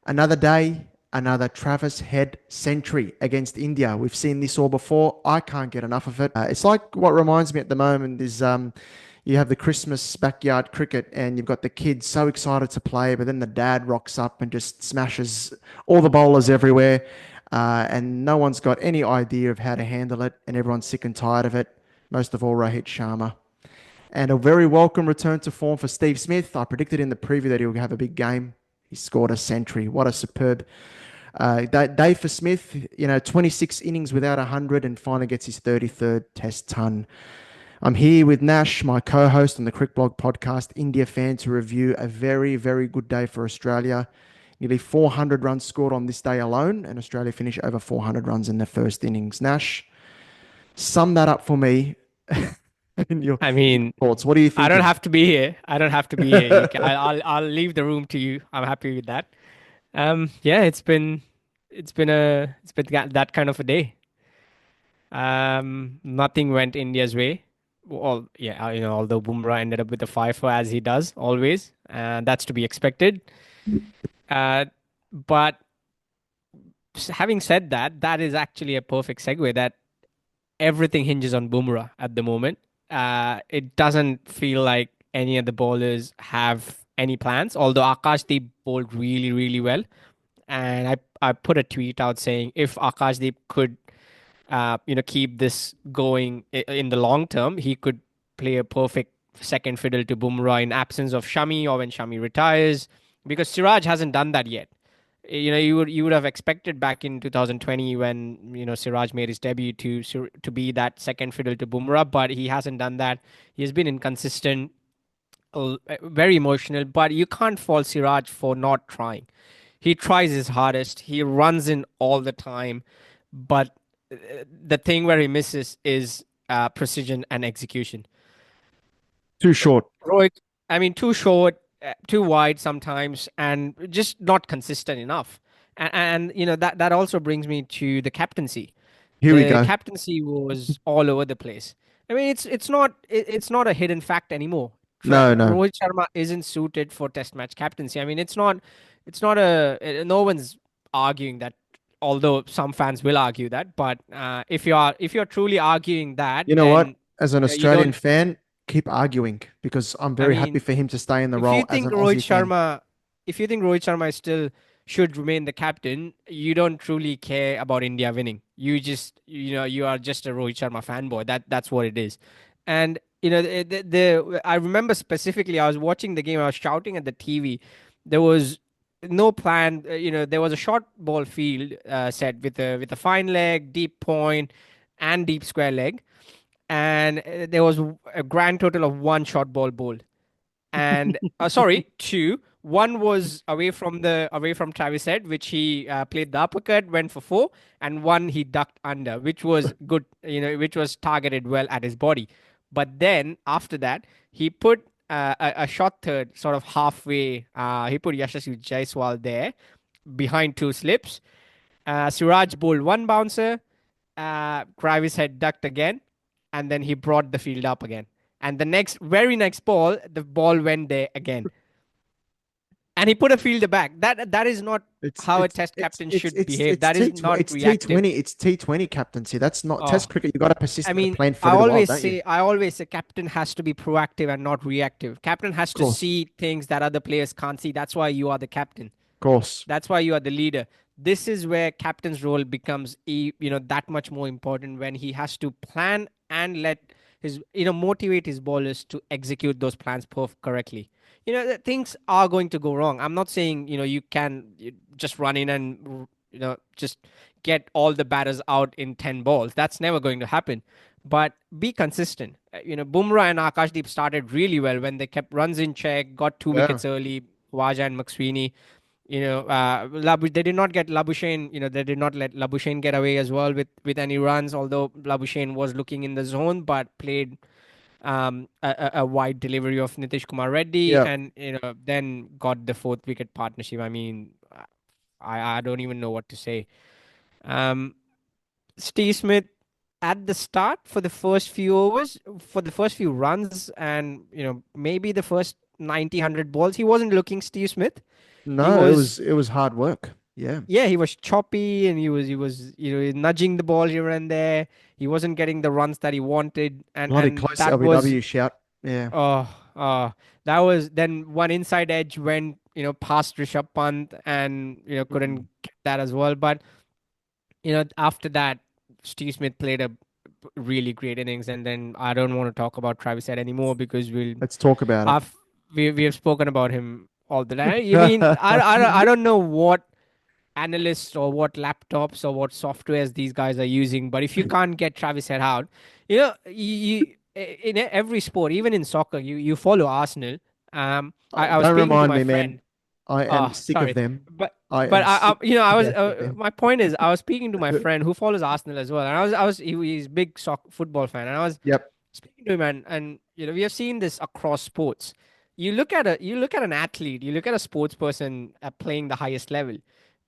Another day, another Travis Head century against India. We've seen this all before. I can't get enough of it. It's like what reminds me at the moment is you have the Christmas backyard cricket and you've got the kids so excited to play, but then the dad rocks up and just smashes all the bowlers everywhere. And no one's got any idea of how to handle it, and everyone's sick and tired of it. Most of all, Rohit Sharma. And a very welcome return to form for Steve Smith. I predicted in the preview that he'll have a big game. He scored a century. What a superb day for Smith. 26 innings without 100 and finally gets his 33rd Test ton. I'm here with Nash, my co-host on the Cricket Blog podcast, India fan, to review a very, very good day for Australia. Nearly 400 runs scored on this day alone, and Australia finished over 400 runs in their first innings. Nash, sum that up for me in your, I in your mean, thoughts. What are you I don't thinking? have to be here. I don't have to be here. I'll leave the room to you. I'm happy with that. Yeah, it's been that kind of a day. Nothing went India's way. Well, yeah, although Bumrah ended up with a fifer as he does always, and that's to be expected. Uh, but having said that, that is actually a perfect segue. That everything hinges on Bumrah at the moment. It doesn't feel like any of the bowlers have any plans, although Akashdeep bowled really, really well. And I put a tweet out saying if Akashdeep could, keep this going in the long term, he could play a perfect second fiddle to Bumrah in absence of Shami or when Shami retires, because Siraj hasn't done that yet. You would have expected back in 2020 when Siraj made his debut to be that second fiddle to Bumrah, but he hasn't done that. He has been inconsistent, very emotional, but you can't fault Siraj for not trying. He tries his hardest. He runs in all the time, but the thing where he misses is precision and execution. Too short. Rohit, I mean, too short, too wide sometimes, and just not consistent enough. And that also brings me to the captaincy. Here we The go. captaincy was all over the place. I mean, it's not a hidden fact anymore. No, no, Rohit Sharma isn't suited for Test match captaincy. I mean, it's not no one's arguing that. Although some fans will argue that, but if you're truly arguing that, you know what? then As an you Australian don't. fan, keep arguing because I'm I very happy mean, for him to stay in the if you role as think an Rohit Aussie fan. Sharma, if you think Rohit Sharma still should remain the captain, you don't truly care about India winning. You are just a Rohit Sharma fanboy. That's what it is. And I remember specifically, I was watching the game. I was shouting at the TV. There was no plan. There was a short ball field set with a fine leg, deep point, and deep square leg, and there was a grand total of one short ball bowled, and sorry, two. One was away from Travis Head, which he played the uppercut, went for four, and one he ducked under, which was good, which was targeted well at his body. But then after that, he put a shot third, sort of halfway. He put Yashasvi Jaiswal there behind two slips. Siraj bowled one bouncer. Travis Head ducked again, and then he brought the field up again. And the very next ball, the ball went there again, and he put a fielder back. That is not It's how a it's Test it's captain it's should it's behave. it's That is T not it's reactive. T20. It's T20 captaincy. That's not Oh, Test cricket. You got to I persist in a mean, plan for I a little while, always don't you? say, I always say, captain has to be proactive and not reactive. Captain has Of to course, see things that other players can't see. That's why you are the captain. of course. That's why you are the leader. This is where captain's role becomes that much more important, when he has to plan and let his motivate his bowlers to execute those plans correctly. Things are going to go wrong. I'm not saying you just run in and just get all the batters out in 10 balls. That's never going to happen. But be consistent. Bumrah and Akashdeep started really well when they kept runs in check, got two Yeah, wickets early. Waja and McSweeney, they did not get Labuschagne. They did not let Labuschagne get away as well with any runs. Although Labuschagne was looking in the zone, but played a wide delivery of Nitish Kumar Reddy, yeah. and then got the fourth wicket partnership. I mean, I don't even know what to say. Um, Steve Smith at the start for the first few overs, for the first few runs, and maybe the first 90 100 balls, he wasn't looking Steve Smith. He No, it was was it was hard work. Yeah. yeah, he was choppy and he was nudging the ball here and there. He wasn't getting the runs that he wanted, Bloody and close that was LBW shout. Yeah. oh that was then one inside edge went past Rishabh Pant and Mm. couldn't get that as well. But after that, Steve Smith played a really great innings, and then I don't want to talk about Travis Head anymore because Let's talk about it. I've we have spoken about him all the time. I mean, I don't know what analysts or what laptops or what softwares these guys are using, but if you can't get Travis Head out, in every sport, even in soccer, you follow Arsenal. I was Don't speaking to remind my me, man. friend. I am Oh, sick of sorry, them. but I am I sick I to was death of them. my point is I was speaking to my friend who follows Arsenal as well, and he's a big football fan, and I was Yep. speaking to him, and we have seen this across sports. You look at an athlete, you look at a sports person playing the highest level,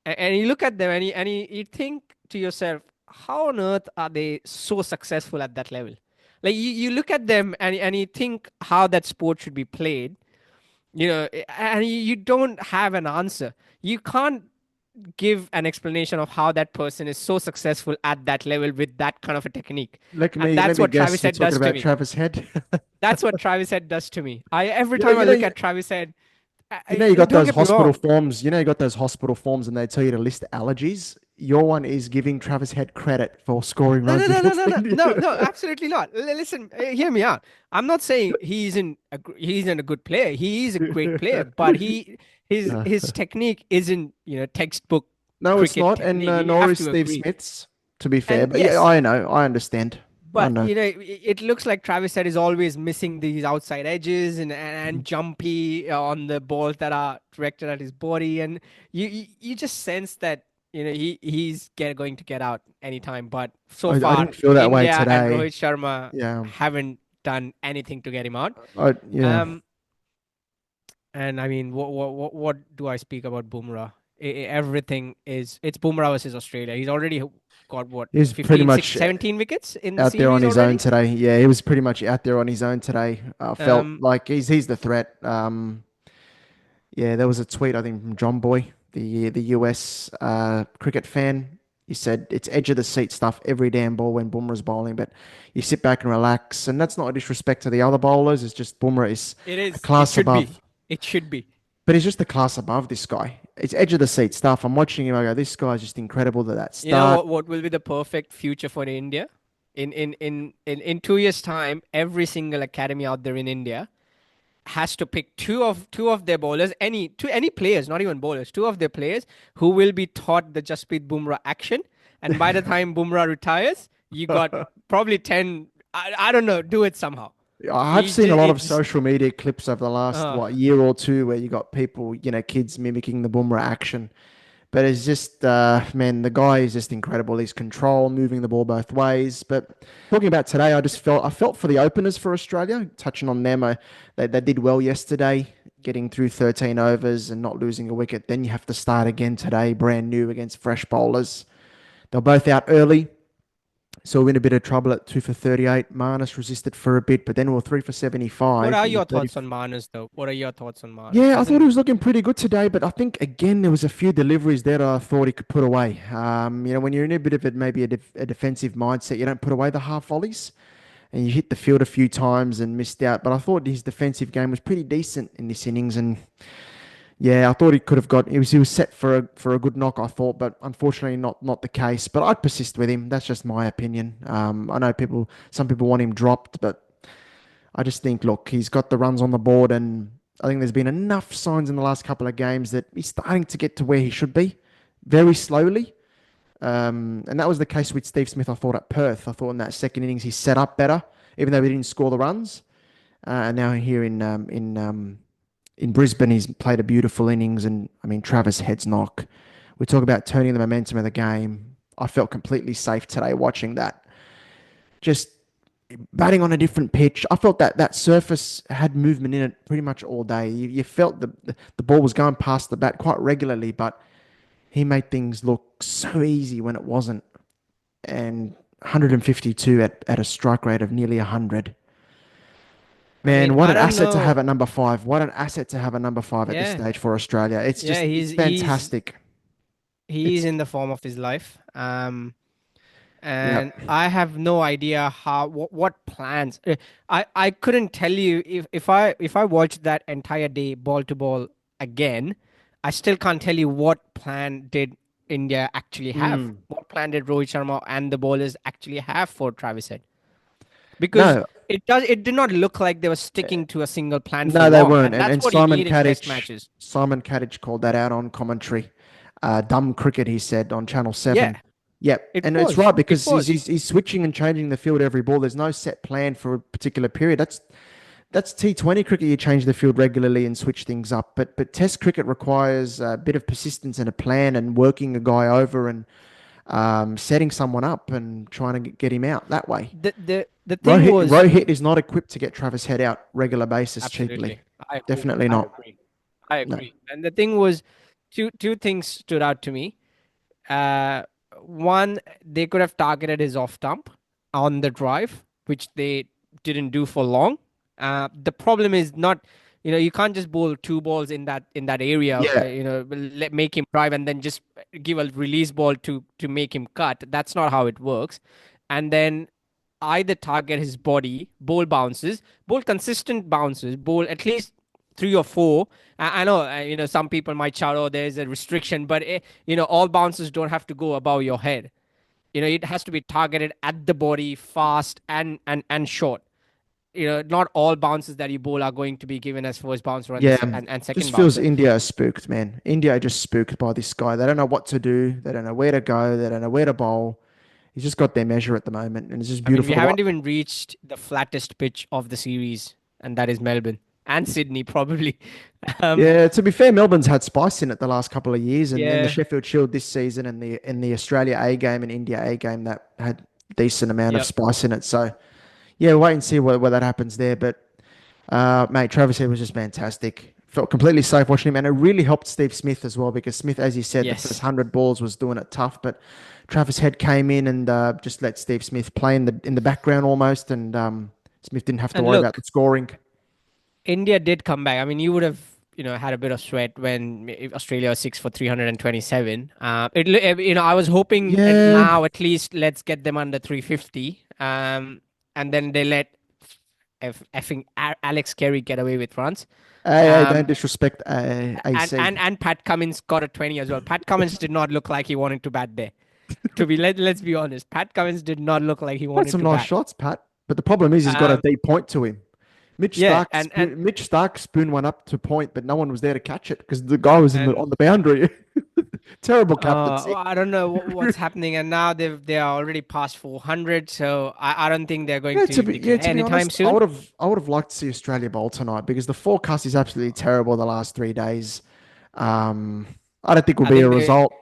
and you look at them, you think to yourself, how on earth are they so successful at that level? Like you look at them and you think how that sport should be played, and you don't have an answer. You can't give an explanation of how that person is so successful at that level with that kind of a technique. And Let that's me what guess. Travis You're Head talking does to about me. Travis Head. That's what Travis Head does to me. I every time I You know, look at Travis Head, you got don't those get me hospital wrong. forms. You know, you got those hospital forms, and they tell you to list allergies. Your one is giving Travis Head credit for scoring No, no, runs no, no, against no, no, India. no, no, absolutely not. Listen, hear me out. I'm not saying he isn't a good player. He is a great player, but No, his technique isn't textbook no, it's cricket not, and technique. You nor have is to Steve agree. Smith's. To be fair, And but yeah, yes, I know, I understand, I but know. it looks like Travis Head is always missing these outside edges and jumpy on the balls that are directed at his body, and you just sense that going to get out anytime. But so I far, didn't feel that way India and today. Rohit Sharma Yeah, haven't done anything to get him out. yeah. Um, and I mean, what do I speak about Bumrah? Everything is it's Bumrah versus Australia. He's already got what He was pretty 15, much 17 wickets in the out there on series his own already. today. Yeah, he was pretty much out there on his own today. I felt Um, like he's the threat. Yeah, there was a tweet I think from John Boy, the US cricket fan. He said it's edge of the seat stuff every damn ball when Bumrah's bowling, but you sit back and relax, and that's not a disrespect to the other bowlers. It's just Bumrah is it a is. It class should be. above, It should be. but he's just a class above this guy. It's edge of the seat stuff. I'm watching him. I go, this guy's just incredible to that You know start. what will be the perfect future for India? In 2 years' time, every single academy out there in India has to pick two of their bowlers, any players, not even bowlers, two of their players who will be taught the Jasprit Bumrah action. And by the time Bumrah retires, you got probably 10. I don't know. Do it somehow. I've You seen a just lot it of just social media clips over the last uh, year or two where you got people, kids mimicking the Bumrah action. But it's just, man, the guy is just incredible. His control, moving the ball both ways. But talking about today, I felt for the openers for Australia. Touching on them, they did well yesterday, getting through 13 overs and not losing a wicket. Then you have to start again today, brand new against fresh bowlers. They're both out early. So we're in a bit of trouble at 2 for 38. Marnus resisted for a bit, but then we were 3 for what 75 are in the your 30. thoughts on Marnus though? What are your thoughts on Marnus? Yeah, I thought he Hasn't was looking pretty good today, but I think again there was a few deliveries there that I thought he could put away. When you're in a bit of it, maybe a defensive mindset, you don't put away the half volleys, and you hit the field a few times and missed out. But I thought his defensive game was pretty decent in this innings, and yeah, I thought he could have got. He was set for a good knock, I thought, but unfortunately not the case. But I'd persist with him. That's just my opinion. I know some people want him dropped, but I just think, look, he's got the runs on the board, and I think there's been enough signs in the last couple of games that he's starting to get to where he should be, very slowly. And that was the case with Steve Smith. I thought at Perth, I thought in that second innings he set up better, even though he didn't score the runs. And now here in Brisbane, he's played a beautiful innings, and I mean Travis Head's knock. We talk about turning the momentum of the game. I felt completely safe today watching that. Just batting on a different pitch. I felt that that surface had movement in it pretty much all day. You felt the ball was going past the bat quite regularly, but he made things look so easy when it wasn't. And 152 at a strike rate of nearly 100. I mean, Man, what I an don't asset to have know. at number five. What an asset to have a number five at this Yeah, stage for Australia. yeah, It's he's fantastic. he's It's, in the form of his life. And yep. I have no idea how what plans. I couldn't tell you if I watched that entire day ball to ball again. I still can't tell you what plan did India actually have. Mm. What plan did Rohit Sharma and the bowlers actually have for Travis Head? Because No, it did not look like they were sticking to a single plan for no, they long, weren't. and that's And what you need in Test matches. Simon Kadich called that out on commentary. Dumb cricket, he said on Channel Yeah, 7. Yep. it And it's was. right It because was. he's switching and changing the field every ball. There's no set plan for a particular period. That's T20 cricket. You change the field regularly and switch things up. But Test cricket requires a bit of persistence and a plan and working a guy over and setting someone up and trying to get him out that way. The thing was Rohit is not equipped to get Travis Head out regular basis cheaply. absolutely. I agree. Definitely I not. agree. I No. agree. And the thing was, two things stood out to me. Uh, One, they could have targeted his off stump on the drive, which they didn't do for long. The problem is not, you can't just bowl two balls in that area. Yeah. Make him drive and then just give a release ball to make him cut. That's not how it works. And then either target his body, bowl bounces, bowl consistent bounces, bowl at least three or four. I know, some people might shout, "Oh, there's a restriction," but all bounces don't have to go above your head. It has to be targeted at the body, fast and short. Not all bounces that you bowl are going to be given as first bouncer and Yeah. and second Just feels bouncer. India are spooked, man. India are just spooked by this guy. They don't know what to do. They don't know where to go. They don't know where to bowl. He's just got their measure at the moment, and it's just I mean, we beautiful to watch. haven't even reached the flattest pitch of the series, and that is Melbourne and Sydney, probably. um, Yeah, to be fair, Melbourne's had spice in it the last couple of years, and then the yeah, Sheffield Shield this season, and the Australia A game and India A game that had decent amount of yep, spice in it. So yeah, wait and see where that happens there. But mate, Travis Head was just fantastic. Felt completely safe watching him, and it really helped Steve Smith as well because Smith, as you said, the first yes. 100 balls was doing it tough, but Travis Head came in and just let Steve Smith play in the background almost, and Smith didn't have to And worry about the look, scoring. India did come back. I mean, you would have, had a bit of sweat when Australia was six for 327. I was hoping Yeah, now at least let's get them under 350. And then they let effing Alex Carey get away with runs. hey, don't Um, disrespect and AC. and and Pat Cummins got a 20 as well. Pat Cummins did not look like he wanted to bat there. Let's be honest, Pat Cummins did not look like he Had wanted some to nice bat. shots, Pat. But the problem is he's got a Um, deep point to him. yeah, and Mitch Stark spooned one up to point, but no one was there to catch it because the guy was and on the boundary. Terrible captaincy. I don't know what's happening, and now they are already past 400, so I don't think they're going Yeah, to declare to be anytime honest, soon. I would have liked to see Australia bowl tonight because the forecast is absolutely terrible the last 3 days. Um, I don't think will I be a think they, result,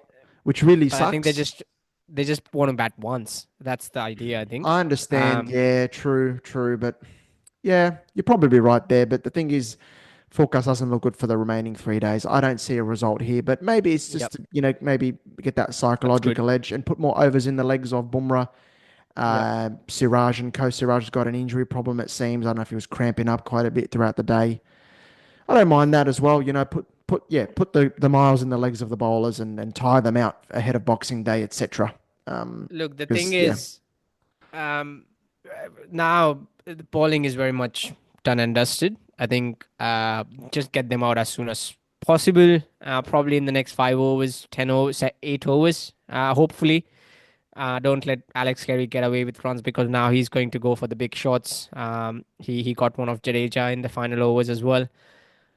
which really but I think they sucks. just they just want to bat once. That's the idea, I think. I understand. Um, Yeah, true, but yeah, you're probably right there. But the thing is, forecast doesn't look good for the remaining 3 days. I don't see a result here, but maybe it's yep, just maybe get that that's good. psychological edge and put more overs in the legs of Bumrah. Yep, Siraj and Siraj has got an injury problem, it seems. I don't know if he was cramping up quite a bit throughout the day. I don't mind that as well. Put the miles in the legs of the bowlers and tie them out ahead of Boxing Day, etc. look, the thing Because yeah, is, um, now the bowling is very much done and dusted. I think just get them out as soon as possible. Probably in the next 5 overs, 10 overs, 8 overs. Hopefully, don't let Alex Carey get away with runs because now he's going to go for the big shots. He got one of Jadeja in the final overs as well.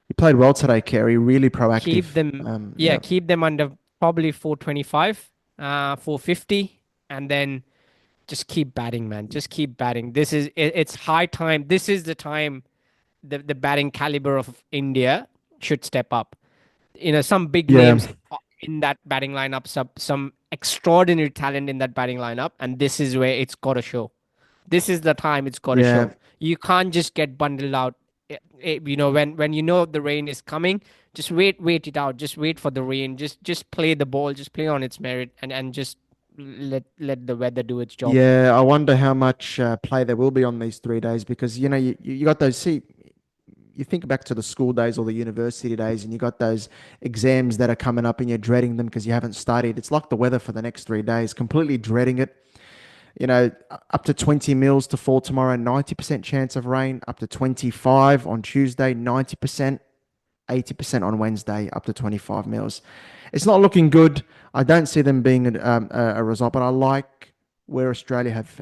he played well today, Kerry. Really Keep proactive. them, yeah, Yeah, keep them under probably 425, 450, and then just keep batting, man. Just keep batting. It's high time. This is the time the batting caliber of India should step up. Some big yeah, names in that batting lineup, some extraordinary talent in that batting lineup, and this is where it's got to show. This is the time it's got to yeah. show. You can't just get bundled out. When you know the rain is coming, just wait it out. Just wait for the rain. Just play the ball. Just play on its merit, and just let the weather do its job. Yeah, I wonder how much play there will be on these 3 days because you got those. See, you think back to the school days or the university days, and you got those exams that are coming up, and you're dreading them because you haven't studied. It's like the weather for the next 3 days, completely dreading it. Up to 20 mils to fall tomorrow, 90% chance of rain. Up to 25 on Tuesday, 90%. 80% on Wednesday, up to 25 mils. It's not looking good. I don't see them being a result, but I like where Australia have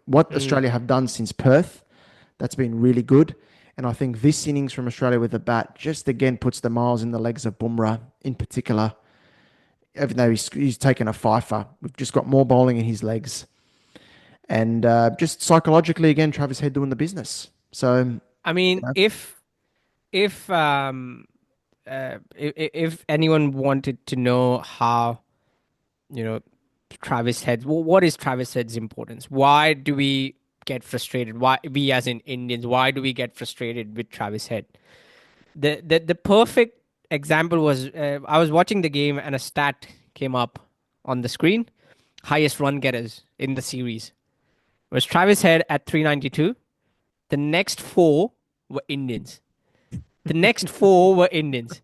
what Mm. Australia have done since Perth. That's been really good. And I think this innings from Australia with the bat just again puts the miles in the legs of Bumrah in particular. Even though he's taken a fifer, we've just got more bowling in his legs. And just psychologically, again, Travis Head doing the business. So, I mean, if if anyone wanted to know how, you know, Travis Head, what is Travis Head's importance? Why do we get frustrated? Why we as in Indians, why do we get frustrated with Travis Head? The perfect example was I was watching the game and a stat came up on the screen. Highest run getters in the series was Travis Head at 392. The next four were Indians. The next four were Indians.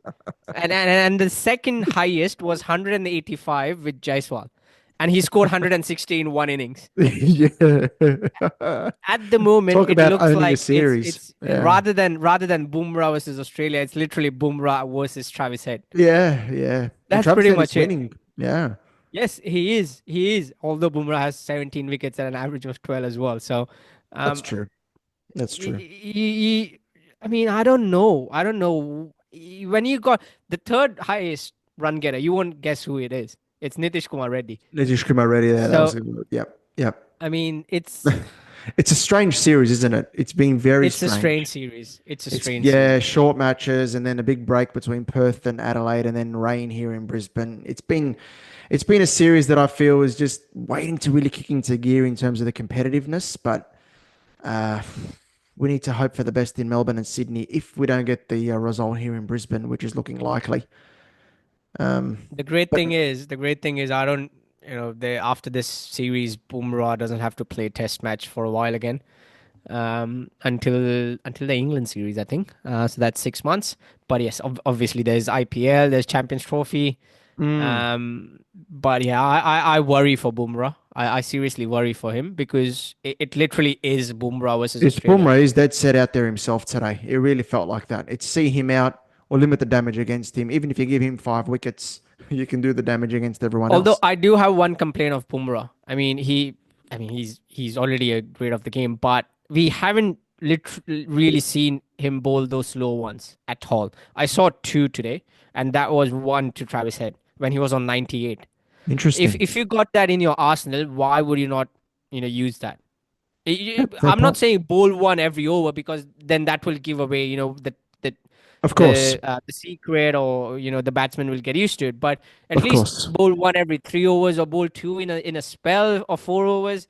And the second highest was 185 with Jaiswal. And he scored 160 in one innings. yeah. At the moment, Talk it about looks owning a like it's series. it's Yeah. rather than Bumrah versus Australia, it's literally Bumrah versus Travis Head. Yeah. Yeah. And That's Travis pretty said he's much it. winning. Yeah. Yes, he is. He is. Although Bumrah has 17 wickets at an average of 12 as well. So, That's um, true. That's true. I mean, I don't know. I don't know. When you got the third highest run getter, you won't guess who it is. It's Nitish Kumar Reddy. Nitish Kumar already there. That was So, a good. Yep. Yep. I mean, it's It's a strange series, isn't it? It's been very it's a strange strange. series. It's a It's strange yeah, series. short matches and then a big break between Perth and Adelaide and then rain here in Brisbane. It's been a series that I feel is just waiting to really kick into gear in terms of the competitiveness, but uh, we need to hope for the best in Melbourne and Sydney if we don't get the result here in Brisbane, which is looking likely. But The great thing is, I don't, they after this series, Bumrah doesn't have to play Test match for a while again, until the England series, I think. So that's 6 months. But yes, obviously there's IPL, there's Champions Trophy. mm, But yeah, I worry for Bumrah. I seriously worry for him because it literally is Bumrah versus it's Australia. Bumrah. He's dead set out there himself today. It really felt like that. It's see him out or limit the damage against him. Even if you give him 5 wickets, you can do the damage against everyone Although else. I do have one complaint of Bumrah. He's already a great of the game, but we haven't really seen him bowl those slow ones at all. I saw two today, and that was one to Travis Head when he was on 98. Interesting. If you got that in your arsenal, why would you not, use that? Yep, fair I'm not point. saying bowl one every over because then that will give away, the Of course. the secret, or the batsman will get used to it. But at Of least course. bowl one every 3 overs or bowl two in a spell or 4 overs.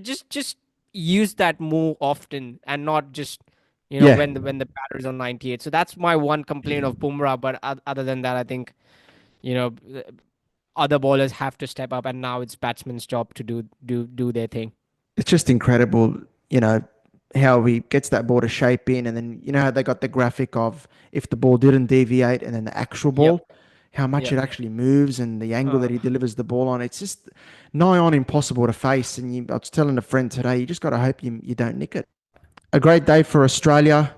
Just use that more often and not just Yeah. when the batter is on 98. So that's my one complaint of Bumrah. But other than that, I think you know other bowlers have to step up, and now it's batsman's job to do their thing. It's just incredible, you know, how he gets that ball to shape in. And then, how they got the graphic of if the ball didn't deviate and then the actual Yep. ball, how much Yep. it actually moves and the angle that Uh, he delivers the ball on. It's just nigh on impossible to face. And I was telling a friend today, you just got to hope you don't nick it. A great day for Australia.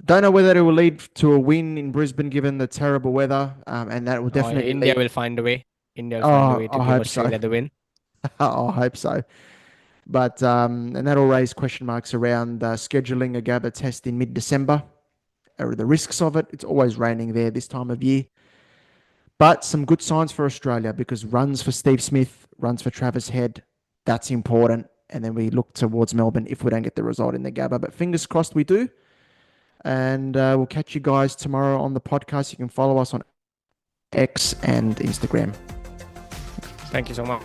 Don't know whether it will lead to a win in Brisbane given the terrible weather, and that will oh, definitely India lead. will find a way. India will find a Oh, way to I give hope so. Australia the win. I hope so. But and that'll raise question marks around scheduling a Gabba test in mid-December. Or the risks of it. It's always raining there this time of year. But some good signs for Australia because runs for Steve Smith, runs for Travis Head. That's important. And then we look towards Melbourne if we don't get the result in the Gabba. But fingers crossed we do. And we'll catch you guys tomorrow on the podcast. You can follow us on X and Instagram. Thank you so much.